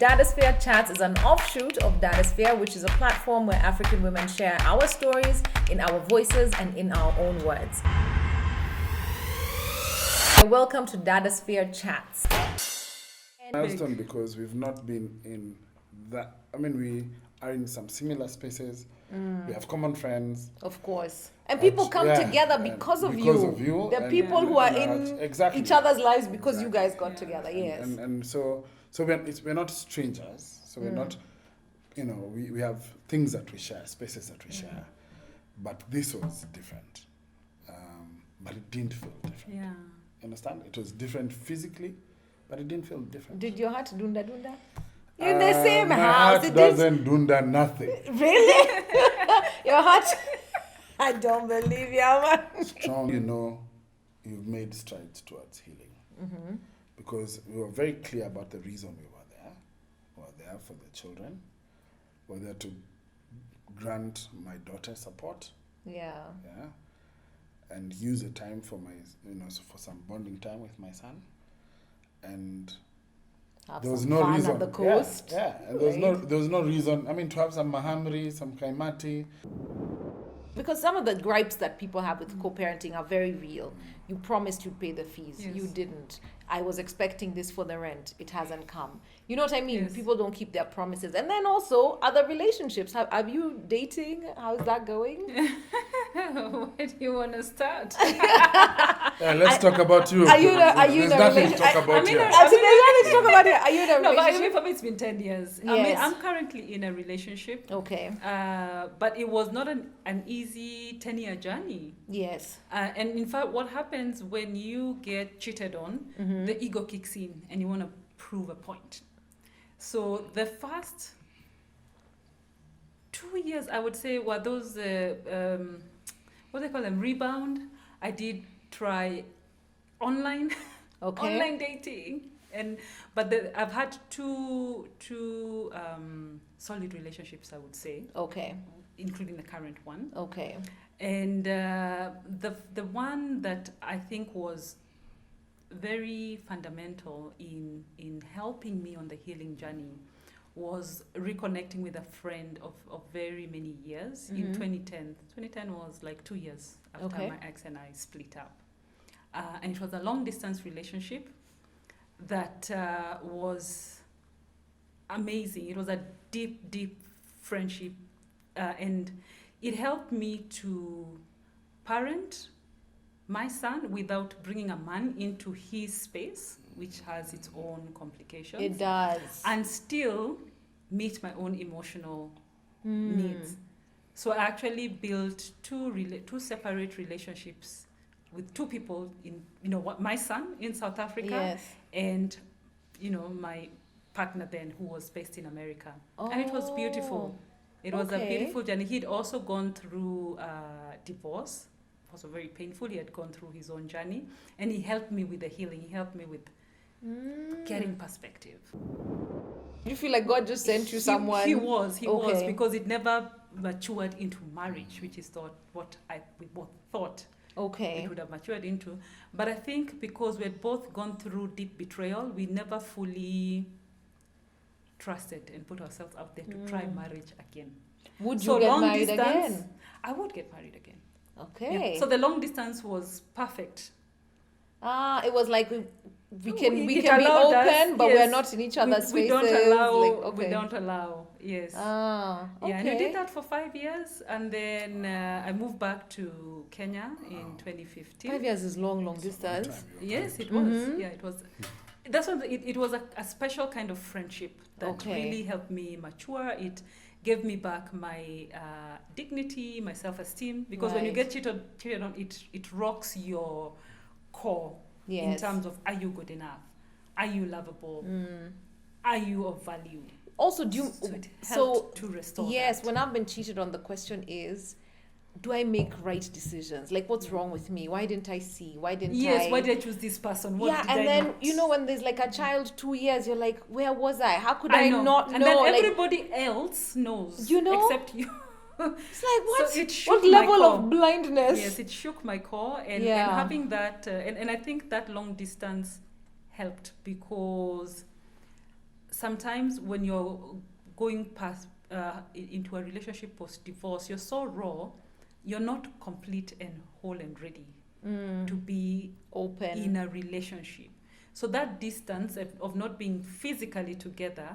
Dadasphere Chats is an offshoot of Dadasphere, which is a platform where African women share our stories in our voices and in our own words. Welcome to Dadasphere Chats. Milestone because we've not been in that. I mean, we are in some similar spaces. We have common friends. Of course. And people come together because of you. There are people who are in each other's lives because you guys got together, yes. And so we're not strangers. So we're not, we have things that we share, spaces that we share. But this was different. But it didn't feel different. Yeah. Understand? It was different physically, but it didn't feel different. Did your heart dunda? You're in the same my house. Heart doesn't dunda nothing. Really? Your heart? I don't believe you, man. Strong, you've made strides towards healing. Mm-hmm. Because we were very clear about the reason we were there. We were there for the children. We were there to grant my daughter support. Yeah. And use the time for for some bonding time with my son. And Have there was some no fun reason. at the coast. Yeah. And there was no reason. I mean, to have some mahamri, some kaimati. Because some of the gripes that people have with co-parenting are very real. You promised you'd pay the fees. Yes. You didn't. I was expecting this for the rent. It hasn't come. You know what I mean? Yes. People don't keep their promises. And then also other relationships. Are you dating? How's that going? Where do you want to start? Let's talk about you. Are you in a There's nothing to talk about here. Actually, there's nothing to talk about here. Are you in a No, but I relationship? mean, for me, it's been 10 years. I mean, Yes. I'm currently in a relationship. Okay. But it was not an easy 10-year journey. Yes. And in fact, what happens when you get cheated on, the ego kicks in and you want to prove a point. So the first 2 years, I would say, were those, what do they call them, rebound. I did try online, online dating. But I've had two solid relationships, I would say. Okay. Including the current one. Okay. And the one that I think was very fundamental in helping me on the healing journey was reconnecting with a friend of very many years in 2010. 2010 was like 2 years after my ex and I split up. And it was a long distance relationship that was amazing. It was a deep, deep friendship. And it helped me to parent my son without bringing a man into his space, which has its own complications. It does. And still meet my own emotional needs. So I actually built two separate relationships with two people in, my son in South Africa. Yes. And, my partner then who was based in America. And it was beautiful. It was a beautiful journey. He'd also gone through divorce. It was very painful. He had gone through his own journey. And he helped me with the healing. He helped me with getting perspective. You feel like God just sent you someone? He was, because it never matured into marriage, which is what we both thought it would have matured into. But I think because we had both gone through deep betrayal, we never fully trusted and put ourselves out there to try marriage again. Would you get married again? I would get married again. Okay. Yeah. So the long distance was perfect. It was like we can be allowed open, us, but yes. we're not in each other's spaces. We don't allow. Like, We don't allow. Yes. Okay. Yeah, and we did that for 5 years, and then I moved back to Kenya in 2015. 5 years is long distance. Yes, it was. Yeah, it was. That's when it was a special kind of friendship that really helped me mature. It gave me back my dignity, my self-esteem, because when you get cheated on, it rocks your core in terms of, are you good enough? Are you lovable? Are you of value? Also, to restore that. When I've been cheated on, the question is, do I make right decisions? Like, what's wrong with me? Why didn't I see? Why did I choose this person? When there's like a child 2 years, you're like, where was I? How could I not know? And then everybody else knows, except you. It's like, what? So it shook what my level core. of blindness? Yes, it shook my core, and having that, and I think that long distance helped, because sometimes when you're going past into a relationship post-divorce, you're so raw, you're not complete and whole and ready to be open in a relationship. So that distance of not being physically together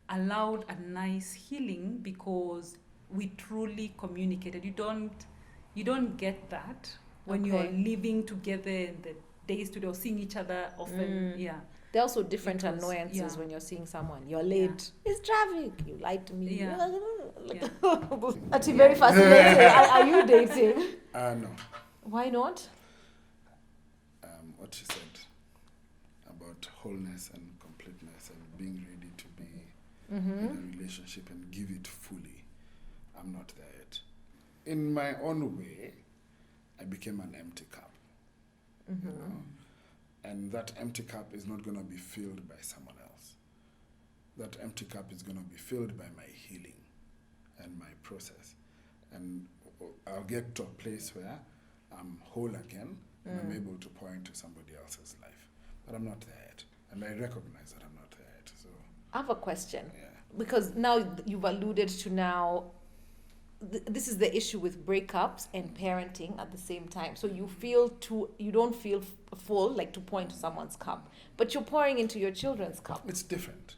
allowed a nice healing because we truly communicated. You don't get that when you're living together in the days today or seeing each other often. Yeah. There are also different annoyances when you're seeing someone. You're late. It's traffic. You lied to me. That's very fascinating. Are you dating? No. Why not? What she said about wholeness and completeness and being ready to be in a relationship and give it fully. I'm not there yet. In my own way, I became an empty cup. You know? And that empty cup is not going to be filled by someone else. That empty cup is going to be filled by my healing and my process. And I'll get to a place where I'm whole again and I'm able to pour into somebody else's life. But I'm not there yet. And I recognize that I'm not there yet. So I have a question. Yeah. Because now you've alluded to now, this is the issue with breakups and parenting at the same time. So you don't feel full, like to pour into someone's cup, but you're pouring into your children's cup. It's different.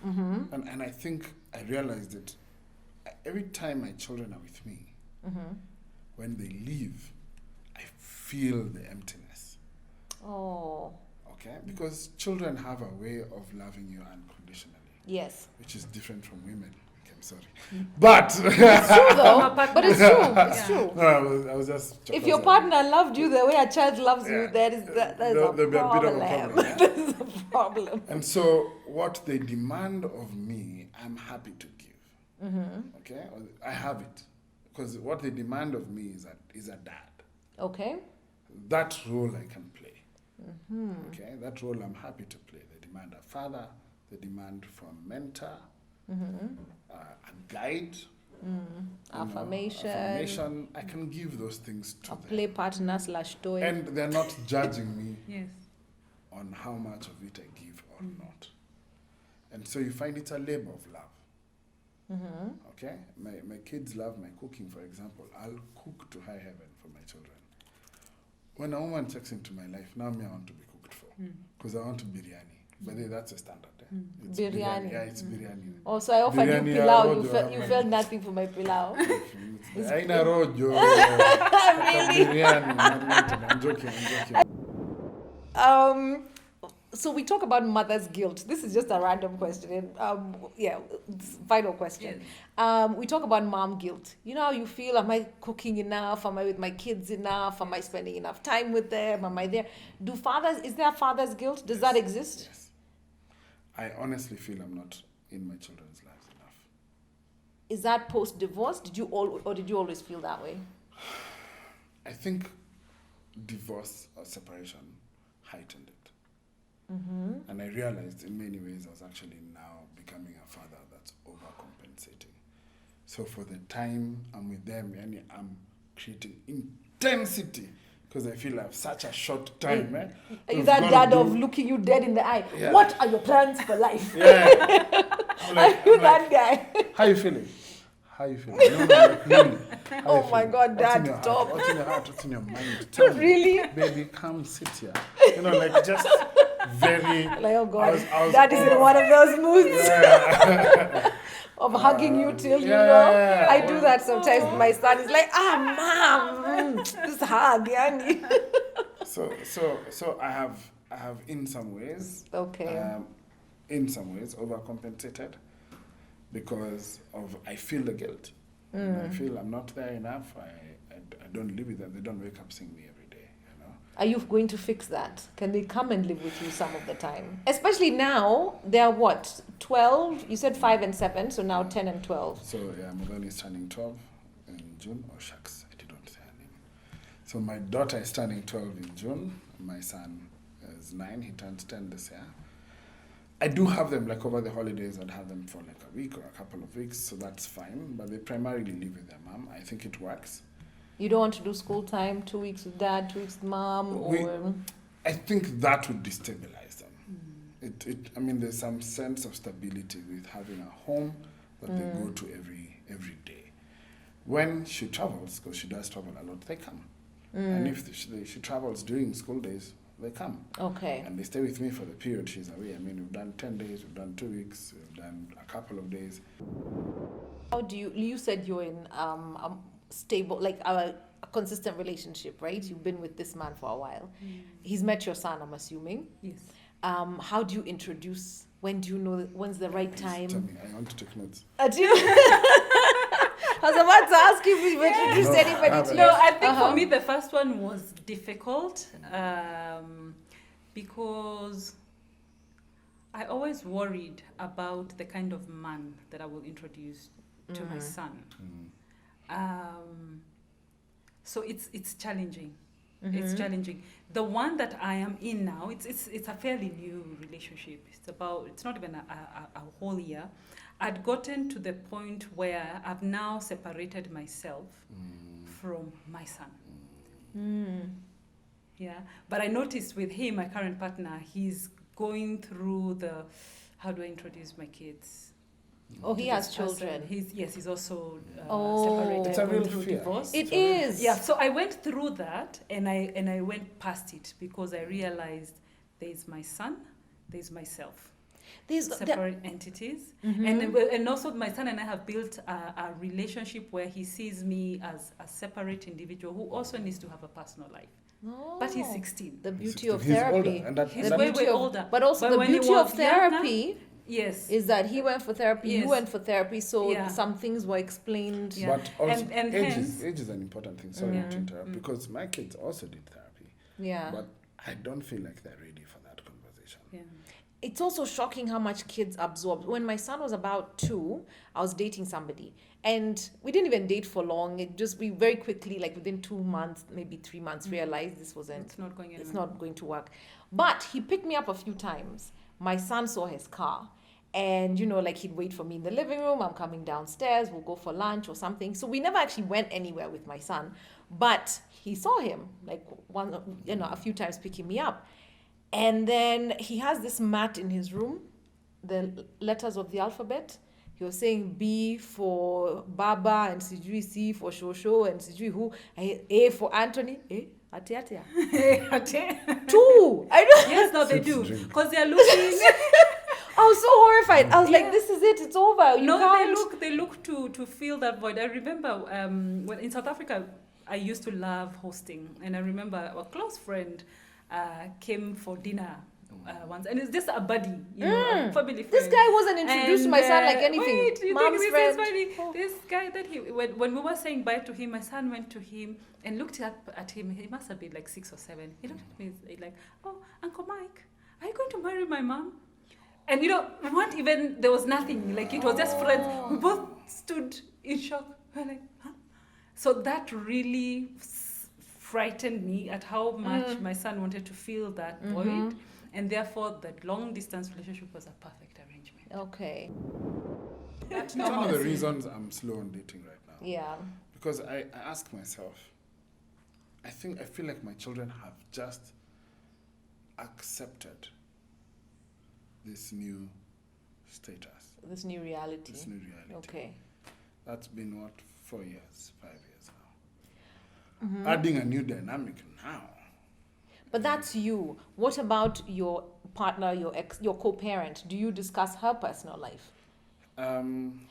And I think I realized that every time my children are with me, when they leave, I feel the emptiness. Oh. Okay? Because children have a way of loving you unconditionally. Yes. Which is different from women. I'm sorry. But it's true though. But it's true. It's true. No, I was just if your partner loved you the way a child loves you, there's a there'll be a bit of a problem. There's a problem. And so what they demand of me, I'm happy to give. Okay? I have it. Because what they demand of me is a dad. Okay. That role I can play. Okay? That role I'm happy to play. They demand a father. They demand from a mentor. A guide, affirmation. I can give those things to them. Play partner / toy. And they're not judging me on how much of it I give or not. And so you find it's a labor of love. Okay? My kids love my cooking, for example. I'll cook to high heaven for my children. When a woman checks into my life, now I want to be cooked for. Because I want to biryani. But that's a standard. It's biryani. Yeah, it's biryani. Oh, so I offered you pilau. You felt nothing for my pilau. Aina rojo. Really? I'm joking. So we talk about mother's guilt. This is just a random question. Final question. Yes. We talk about mom guilt. You know how you feel? Am I cooking enough? Am I with my kids enough? Am I spending enough time with them? Am I there? Is there father's guilt? Does that exist? Yes. I honestly feel I'm not in my children's lives enough. Is that post-divorce? Did you always feel that way? I think divorce or separation heightened it. And I realized in many ways I was actually now becoming a father that's overcompensating. So for the time I'm with them, I'm creating intensity because I feel I have such a short time. Are you that dad of looking you dead in the eye? Yeah. What are your plans for life? Yeah. Are you that guy? How you feeling? Really. Oh my God, Dad, stop. What's in your heart? What's in your mind? Tell really? Me, baby, come sit here. Just very... Like, oh God, Dad is in one of those moods. Of hugging you till you know. Yeah. I do that sometimes. My son is like, Mom, just hug, yani. So I have in some ways, overcompensated because I feel the guilt. I feel I'm not there enough. I don't live with them. They don't wake up seeing me every day. Are you going to fix that? Can they come and live with you some of the time? Especially now, they're what? 12? You said 5 and 7, so now 10 and 12. So Mughani is turning 12 in June. Oh shucks, I didn't say her name. So my daughter is turning 12 in June. My son is 9. He turns 10 this year. I do have them over the holidays. I'd have them for a week or a couple of weeks, so that's fine. But they primarily live with their mom. I think it works. You don't want to do school time, 2 weeks with dad, 2 weeks with mom? I think that would destabilize them. I mean, there's some sense of stability with having a home that they go to every day. When she travels, because she does travel a lot, they come. And if she travels during school days, they come. Okay. And they stay with me for the period she's away. I mean, we've done 10 days, we've done 2 weeks, we've done a couple of days. How do you said you're in a stable, like a consistent relationship, right? You've been with this man for a while. He's met your son, I'm assuming. Yes. How do you introduce? When do you know? When's the right time? Tell me, I want to take notes. Do you? I was about to ask you if you've introduced anybody to you. No, I think for me the first one was difficult because I always worried about the kind of man that I will introduce to my son. So it's challenging. It's challenging. The one that I am in now, it's a fairly new relationship. It's not even a whole year. I'd gotten to the point where I've now separated myself from my son. Yeah, but I noticed with him, my current partner, he's going through how do I introduce my kids? Oh, he has children. He's also separated. It's a real through fear. divorce. It is. Yeah, so I went through that and I went past it because I realized there's my son, there's myself. These separate entities. And also my son and I have built a relationship where he sees me as a separate individual who also needs to have a personal life. Oh, but he's 16. The beauty of therapy. Older, and he's way older. But also the beauty of therapy is that he went for therapy, you went for therapy, so some things were explained. Yeah. But also age is an important thing. Sorry to interrupt. Because my kids also did therapy. Yeah. But I don't feel like they're ready for that conversation. Yeah. It's also shocking how much kids absorb. When my son was about 2, I was dating somebody. And we didn't even date for long. We very quickly, like within 2 months, maybe 3 months, realized this wasn't... It's not going anywhere. It's not going to work. But he picked me up a few times. My son saw his car. And, like he'd wait for me in the living room. I'm coming downstairs. We'll go for lunch or something. So we never actually went anywhere with my son. But he saw him, like a few times picking me up. And then he has this mat in his room, the letters of the alphabet. He was saying B for Baba and Sijui, C for Shosho and Sijui who, A for Anthony. Atia. 2. I know. Yes, no, they do. Because they're looking. I was so horrified. I was like, this is it. It's over. They look to fill that void. I remember when in South Africa, I used to love hosting. And I remember a close friend came for dinner once, and it's just a buddy, a family friend. This guy wasn't introduced to my son like anything. Wait, you Mom's think friend. This is funny? This guy that when we were saying bye to him, my son went to him and looked up at him. He must have been like 6 or 7. He looked at me like, "Oh, Uncle Mike, are you going to marry my mom?" And there was nothing. Like it was just friends. We both stood in shock. We're like, huh? So that really frightened me at how much my son wanted to fill that void, and therefore that long distance relationship was a perfect arrangement. Okay. It's one of the reasons I'm slow on dating right now. Yeah. Because I ask myself, I feel like my children have just accepted this new status. This new reality. Okay. That's been 4 years, 5 years now. Adding a new dynamic now. But that's you. What about your partner, your co-parent? Do you discuss her personal life?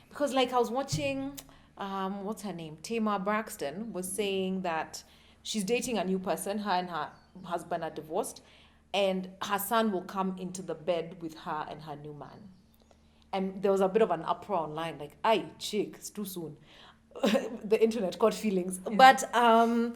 Because I was watching, what's her name? Tamar Braxton was saying that she's dating a new person. Her and her husband are divorced. And her son will come into the bed with her and her new man. And there was a bit of an uproar online, like, "Aye, chick, it's too soon." The internet caught feelings. Yeah. But, and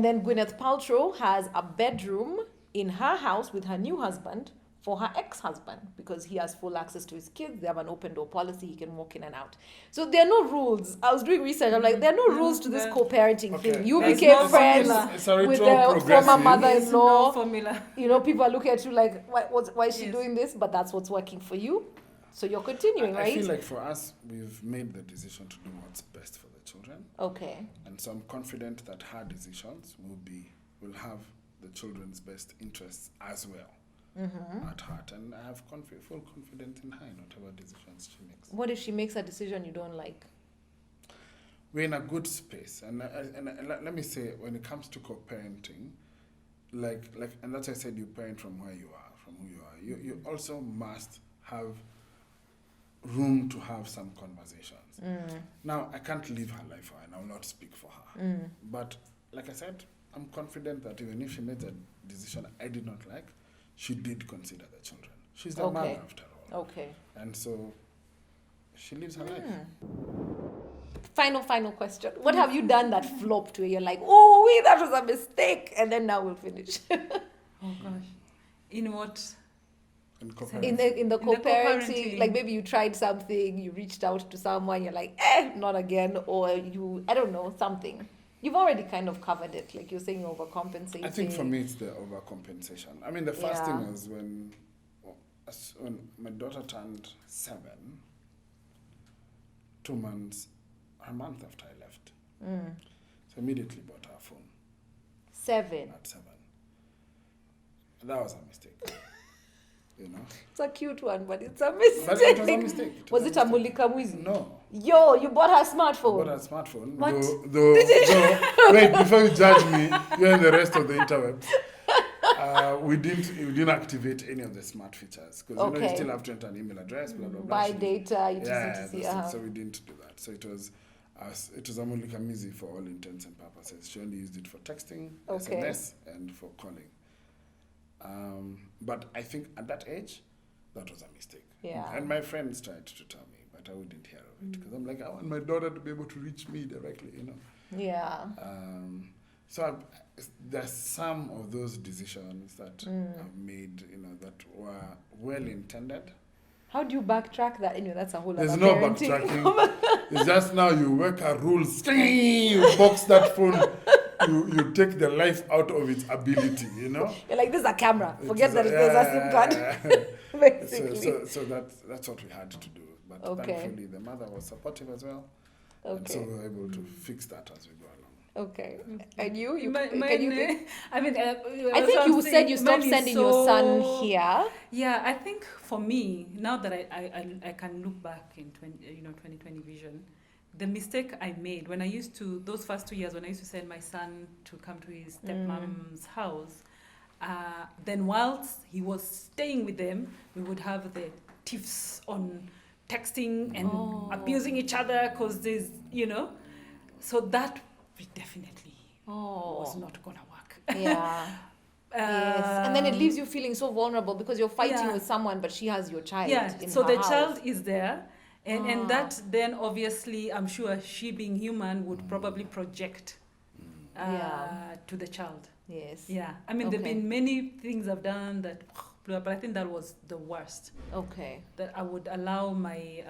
then Gwyneth Paltrow has a bedroom in her house with her new husband for her ex-husband because he has full access to his kids. They have an open door policy. He can walk in and out. So there are no rules. I was doing research. I'm like, there are no rules to this co-parenting thing. You became friends with the former mother-in-law. No formula. People are looking at you like, why is she doing this? But that's what's working for you. So you're continuing, right? I feel like for us, we've made the decision to do what's best for the children. Okay. And so I'm confident that her decisions will have the children's best interests as well. at heart, and I have full confidence in her in whatever decisions she makes. What if she makes a decision you don't like? We're in a good space, and let me say, when it comes to co-parenting, like, and that's why I said you parent from where you are, from who you are. You also must have room to have some conversations. Now, I can't live her life for her, and I will not speak for her. But like I said, I'm confident that even if she made a decision I did not like, she did consider the children. She's the mother after all. Okay. And so she lives her life. Final question. What have you done that flopped where you're like, oh, that was a mistake, and then now we'll finish? Oh gosh. In what? In the co-parenting, like maybe you tried something, you reached out to someone, you're like, not again, or you, I don't know, something. You've already kind of covered it, like you're saying overcompensating. I think for me it's the overcompensation. I mean, the first thing was when my daughter turned 7, 2 months, a month after I left. So immediately bought her a phone. 7? At 7. That was a mistake. You know? It's a cute one, but it's a mistake. But it was a mistake. Was it a Mulika Mwizi? No. Yo, you bought her a smartphone. I bought her a smartphone. What? Though, wait, before you judge me, you and the rest of the interwebs, we didn't activate any of the smart features because you know you still have to enter an email address, blah blah blah. Buy data, etc. So we didn't do that. So it was a Mulika Mwizi for all intents and purposes. She only used it for texting, SMS, and for calling. But I think at that age, that was a mistake. Yeah. And my friends tried to tell me, but I wouldn't hear of it because I'm like, I want my daughter to be able to reach me directly, you know. Yeah. So there's some of those decisions that I've made, you know, that were well intended. How do you backtrack that? Anyway, that's a whole other There's no backtracking. It's just now you work a rules, you box that phone. You take the life out of its ability, you know. You're like, this is a camera. Forget that there's a SIM card. Basically. So that's what we had to do. But thankfully, the mother was supportive as well. And so we were able to fix that as we go along. Okay. And you? I mean, I think you said you stopped sending your son here. Yeah, I think for me, now that I can look back in 2020 vision, the mistake I made when I used to, those first 2 years when I used to send my son to come to his stepmom's house, then whilst he was staying with them, we would have the tiffs on texting and abusing each other because there's, you know, so that definitely was not gonna work. Yeah. Yes, and then it leaves you feeling so vulnerable because you're fighting with someone, but she has your child. So the child is there, and that then obviously, I'm sure she being human would probably project to the child. Yes. Yeah. I mean, there've been many things I've done that, but I think that was the worst. Okay. That I would allow my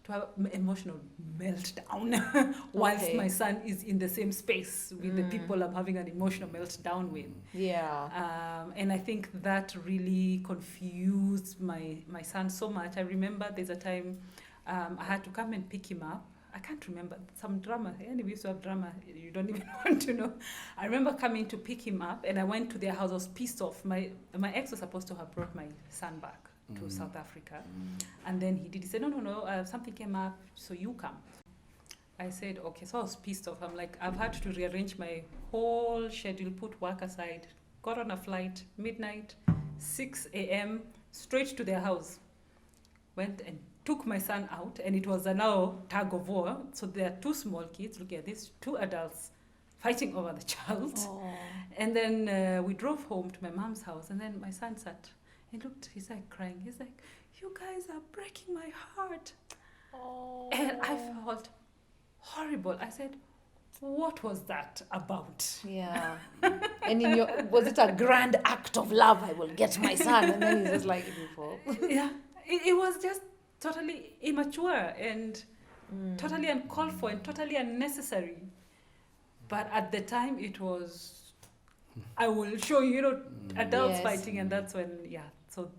to have emotional meltdown whilst my son is in the same space with the people I'm having an emotional meltdown with. Yeah. And I think that really confused my son so much. I remember there's a time I had to come and pick him up. I can't remember, some drama. Anyway, we used to have drama. You don't even want to know. I remember coming to pick him up, and I went to their house. I was pissed off. My ex was supposed to have brought my son back to South Africa. And then he said, no, something came up, so you come. I said, okay. So I was pissed off. I'm like, I've had to rearrange my whole schedule, put work aside, got on a flight, midnight, 6 a.m., straight to their house. Went and took my son out, and it was a now tug of war. So there are 2 small kids, look at this, 2 adults fighting over the child. And then we drove home to my mom's house, and then my son sat and looked, he's like crying. He's like, you guys are breaking my heart. And I felt horrible. I said, what was that about? Yeah. And was it a grand act of love? I will get my son. And then he's just like, yeah, it was just totally immature and totally uncalled for and totally unnecessary. But at the time it was, I will show you, adults fighting, and that's when, so.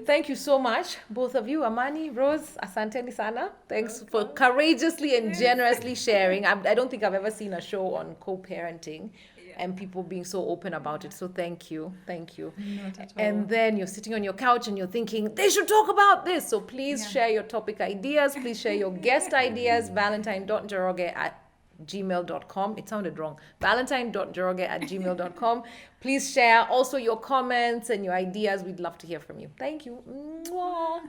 Thank you so much, both of you. Amani, Rose, asanteni sana. Thanks for courageously and generously sharing. I don't think I've ever seen a show on co-parenting and people being so open about it. So thank you. Not at all. And then you're sitting on your couch and you're thinking, they should talk about this. So please share your topic ideas. Please share your guest ideas. valentine.njoroge@gmail.com. It sounded wrong. valentine.njoroge@gmail.com. Please share also your comments and your ideas. We'd love to hear from you. Thank you. Mwah.